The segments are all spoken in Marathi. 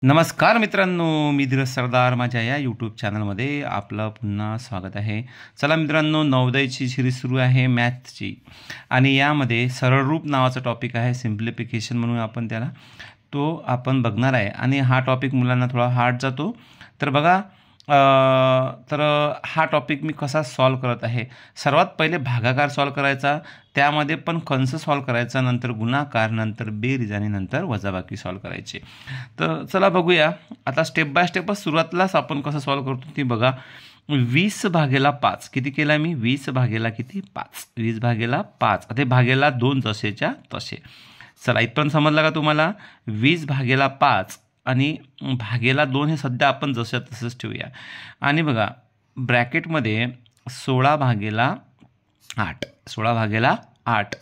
नमस्कार मित्रांनो, मी धीरज सरदार माझ्या या यूट्यूब चॅनलमध्ये आपलं पुन्हा स्वागत आहे. चला मित्रांनो, नवोदयची सिरीज सुरू आहे मॅथची आणि यामध्ये सरळ रूप नावाचा टॉपिक आहे. सिम्प्लिफिकेशन म्हणून आपण त्याला आपण बघणार आहे आणि हा टॉपिक मुलांना थोडा हार्ड जातो. तर बघा, तर हा टॉपिक मी कसा सॉल्व करत आहे. सर्वात पहिले भागाकार सॉल्व करायचा, त्यामध्ये पण कंस सॉल्व करायचा, नंतर गुणाकार, नंतर बेरीज आणि नंतर वजाबाकी सॉल्व करायचे. तर चला बघूया. आता स्टेप बाय स्टेपच सुरुवातीलाच आपण कसं सॉल्व करतो ते बघा. 20/5 किती केला मी? 20/5. 20/5 आता भागेला 2 जसेच्या तसे. चला इथपर्यंत समजलं का तुम्हाला? 20/5 आणि भागेला 2 हे सध्या आपण जसं तसंच ठेवूया. आणि बघा ब्रॅकेटमध्ये 16/8 16/8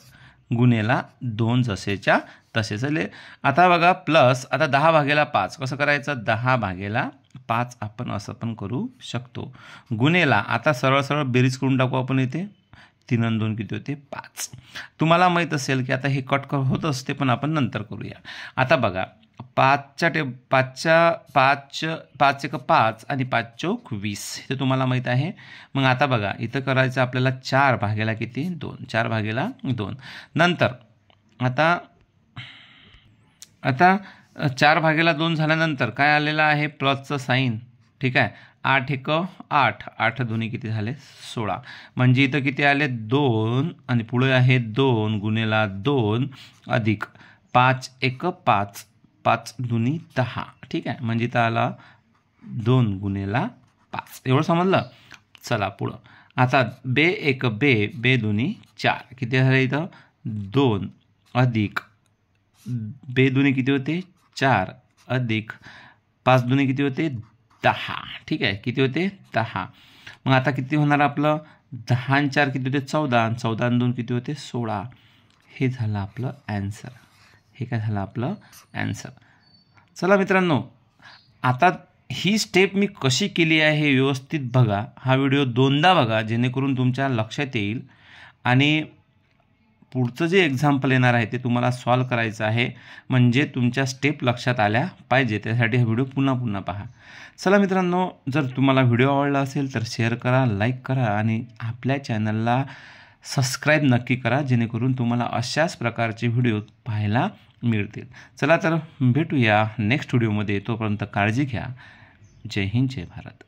गुणेला 2 जसेच्या तसे झाले. आता बघा प्लस, आता 10/5 कसं करायचं? 10/5 आपण असं पण करू शकतो. गुणेला आता सरळ सरळ बेरीज करून टाकू आपण. इथे 3 आणि 2 किती होते? 5. तुम्हाला माहीत असेल की आता हे कट होत असते, पण आपण नंतर करूया. आता बघा 5 एक 5 आणि 5 चौक 20 हे तुम्हाला माहीत आहे. मग आता बघा इथं करायचं आपल्याला 4/2 किती? 2. 4/2 नंतर आता 4/2 झाल्यानंतर काय आलेलं आहे? प्लसचं साईन. ठीक आहे. 8 एक 8, 8 दोन्ही किती झाले? 16. म्हणजे इथं किती आले? 2 आणि पुढे आहे 2 गुणेला 2 अधिक 5 एक 5, 5 दुनी 10. ठीक आहे. म्हणजे इथं आला 2 गुणेला 5. एवढं समजलं? चला पुढं. आता बे एक बे दुनी 4 किती झाले? इथं 2 अधिक बे दुनी किती होते? 4 अधिक 5 दुनी किती होते? 10. ठीक आहे. किती होते? 10. मग आता किती होणार आपलं? 10 आणि 4 किती होते? 14 आणि 14 आणि 2 किती होते? 16. हे झालं आपलं ॲन्सर. हे काय झालं आपलं ॲन्सर. चला मित्रांनो, आता ही स्टेप मी कशी केली आहे हे व्यवस्थित बघा. हा व्हिडिओ 2दा बघा जेणेकरून तुमच्या लक्षात येईल आणि पुढचं जे एक्झाम्पल येणार आहे ते तुम्हाला सॉल्व करायचं आहे. म्हणजे तुमच्या स्टेप लक्षात आल्या पाहिजे, त्यासाठी हा व्हिडिओ पुन्हा पुन्हा पहा. चला मित्रांनो, जर तुम्हाला व्हिडिओ आवडला असेल तर शेअर करा, लाईक करा आणि आपल्या चॅनलला सबस्क्राईब नक्की करा, जेणेकरून तुम्हाला अशाच प्रकारचे व्हिडिओ पाहायला मिळतील. चला तर भेटूया नेक्स्ट व्हिडिओमध्ये. तोपर्यंत काळजी घ्या. जय हिंद, जय भारत.